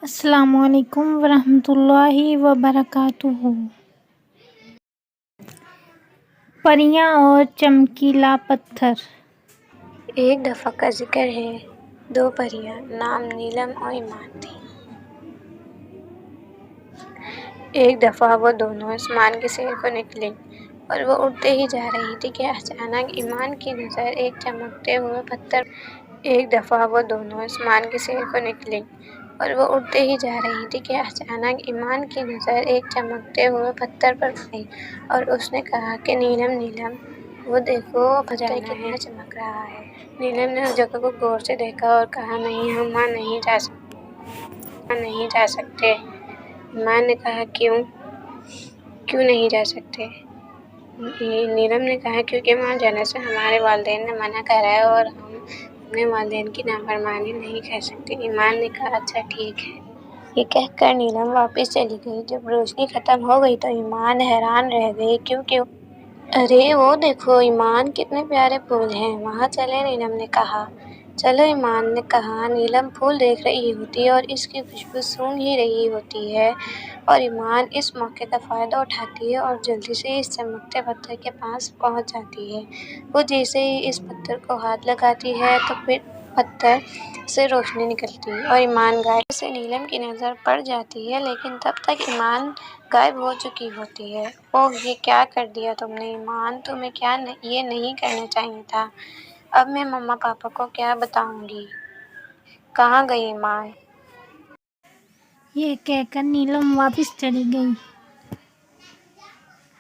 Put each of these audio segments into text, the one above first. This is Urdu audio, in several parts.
السلام علیکم ورحمۃ اللہ وبرکاتہ۔ پریاں اور چمکیلا پتھر۔ ایک دفعہ کا ذکر ہے، دو پریاں نام نیلم اور ایمان تھیں۔ ایک دفعہ وہ دونوں آسمان کی سیر کو نکلیں اور وہ اڑتے ہی جا رہی تھی کہ اچانک ایمان کی نظر ایک چمکتے ہوئے پتھر پر پڑی اور اس نے کہا کہ نیلم نیلم، وہ دیکھو وہ پتھر کتنا چمک رہا ہے۔ نیلم نے اس جگہ کو غور سے دیکھا اور کہا، نہیں، ہم وہاں نہیں جا سکتے۔ ایمان نے کہا، کیوں نہیں جا سکتے؟ نیلم نے کہا، کیونکہ وہاں جانے سے ہمارے والدین نے منع کرا ہے اور ہم اپنے والدین کی نافرمانی نہیں کر سکتے۔ ایمان نے کہا، اچھا ٹھیک ہے۔ یہ کہہ کر نیلم واپس چلی گئی۔ جب روشنی ختم ہو گئی تو ایمان حیران رہ گئی، کیونکہ ارے وہ دیکھو ایمان، کتنے پیارے پھول ہیں، وہاں چلیں، نیلم نے کہا۔ چلو، ایمان نے کہا۔ نیلم پھول دیکھ رہی ہوتی ہے اور اس کی خوشبو سونگھ ہی رہی ہوتی ہے اور ایمان اس موقع کا فائدہ اٹھاتی ہے اور جلدی سے اس چمکتے پتھر کے پاس پہنچ جاتی ہے۔ وہ جیسے ہی اس پتھر کو ہاتھ لگاتی ہے تو پھر پتھر سے روشنی نکلتی ہے اور ایمان غائب سے نیلم کی نظر پڑ جاتی ہے، لیکن تب تک ایمان غائب ہو چکی ہوتی ہے۔ اوہ، یہ کیا کر دیا تم نے ایمان، تمہیں کیا یہ نہیں کرنا چاہیے تھا؟ اب میں مما پاپا کو کیا بتاؤں گی؟ کہاں گئی ایمان؟ یہ کہہ کر نیلم واپس چلی گئی۔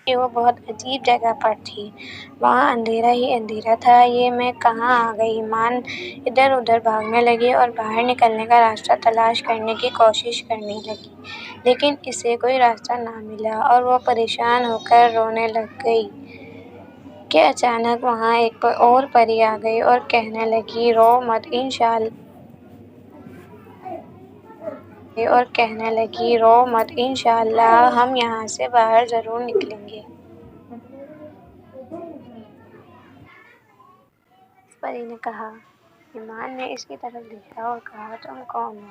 کہ وہ بہت عجیب جگہ پر تھی، وہاں اندھیرا ہی اندھیرا تھا۔ یہ میں کہاں آ گئی؟ ایمان ادھر ادھر بھاگنے لگی اور باہر نکلنے کا راستہ تلاش کرنے کی کوشش کرنے لگی، لیکن اسے کوئی راستہ نہ ملا اور وہ پریشان ہو کر رونے لگ گئی کہ اچانک وہاں ایک اور پری آ گئی اور کہنے لگی، رو مت انشاءاللہ ہم یہاں سے باہر ضرور نکلیں گے۔ پری نے کہا۔ ایمان نے اس کی طرف دیکھا اور کہا، تم کون ہو؟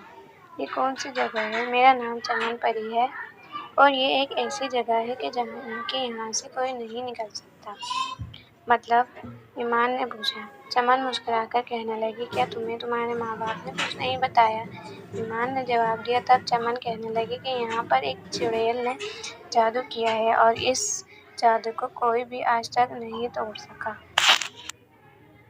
یہ کون سی جگہ ہے؟ میرا نام چمن پری ہے اور یہ ایک ایسی جگہ ہے کہ یہاں سے کوئی نہیں نکل سکتا۔ مطلب؟ ایمان نے پوچھا۔ چمن مسکرا کر کہنے لگی، کیا تمہیں تمہارے ماں باپ نے کچھ نہیں بتایا؟ ایمان نے جواب دیا۔ تب چمن کہنے لگی کہ یہاں پر ایک چڑیل نے جادو کیا ہے اور اس جادو کو کوئی بھی آج تک نہیں توڑ سکا۔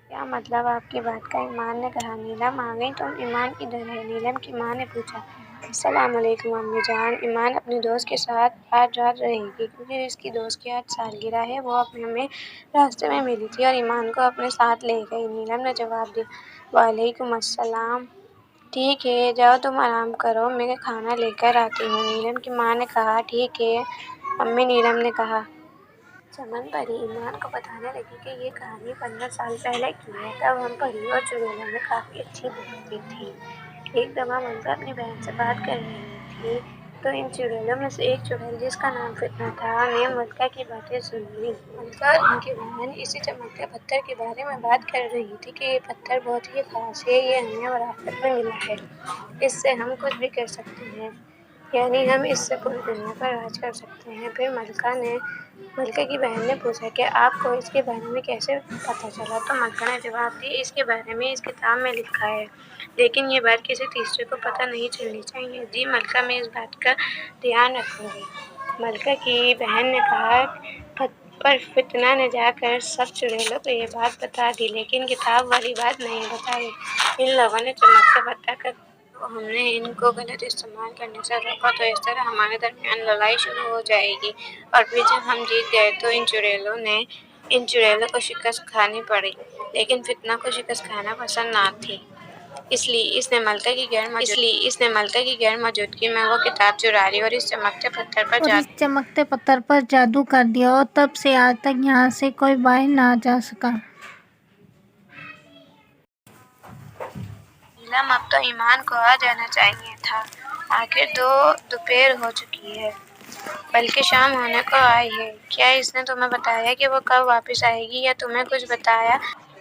کیا مطلب آپ کی بات کا؟ ایمان نے کہا۔ نیلم آ گئی؟ تم ایمان کدھر ہے؟ نیلم کی ماں نے پوچھا۔ السلام علیکم امی جان، ایمان اپنی دوست کے ساتھ آج رات رہے گی کیونکہ اس کی دوست کی آج سالگرہ ہے۔ وہ ہمیں راستے میں ملی تھی اور ایمان کو اپنے ساتھ لے گئی، نیلم نے جواب دیا۔ وعلیکم السلام۔ ٹھیک ہے، جاؤ تم آرام کرو، میں کھانا لے کر آتی ہوں، نیلم کی ماں نے کہا۔ ٹھیک ہے امی، نیلم نے کہا۔ چمن پری ایمان کو بتانے لگی کہ یہ کہانی 15 سال پہلے کی ہے۔ تب ہم پریوں اور چڑیلوں میں کافی اچھی دوستی تھی۔ ایک دفعہ ملکہ اپنی بہن سے بات کر رہی تھی تو ان چڑیلوں میں سے ایک چڑیل جس کا نام فتنہ تھا نے ملکہ کی باتیں سن لیں۔ ملکہ اور ان کی بہن اسی چمکتے پتھر کے بارے میں بات کر رہی تھی کہ یہ پتھر بہت ہی خاص ہے، یہ ہمیں وراثت میں ملا ہے، اس سے ہم کچھ بھی کر سکتے ہیں، یعنی ہم اس سے پوری دنیا پر راج کر سکتے ہیں۔ پھر ملکہ کی بہن نے پوچھا کہ آپ کو اس کے بارے میں کیسے پتہ چلا؟ تو ملکہ نے جواب دیا، اس کے بارے میں اس کتاب میں لکھا ہے، لیکن یہ بات کسی تیسرے کو پتہ نہیں چلنی چاہیے۔ جی ملکہ، میں اس بات کا دھیان رکھوں گی، ملکہ کی بہن نے کہا۔ پر فتنہ نے جا کر سب چڑیلوں کو یہ بات بتا دی، لیکن کتاب والی بات نہیں بتائی۔ ان لوگوں نے چمکتے پتھر کا ہم نے ان کو غلط استعمال کرنے سے روکا تو اس طرح ہمارے درمیان لڑائی شروع ہو جائے گی، اور پھر جب ہم جیت گئے تو ان چڑیلوں کو شکست کھانی پڑی، لیکن فتنہ کو شکست کھانا پسند نہ تھی، اس لیے اس نے ملکہ کی غیر موجودگی میں وہ کتاب چرا لی اور اس چمکتے پتھر پر جادو کر دیا اور تب سے آج تک یہاں سے کوئی باہر نہ جا سکا۔ نیلم، اب تو ایمان کو آ جانا چاہیے تھا، آخر دوپہر ہو چکی ہے، بلکہ شام ہونے کو آئی ہے۔ کیا اس نے تمہیں بتایا کہ وہ کب واپس آئے گی یا تمہیں کچھ بتایا؟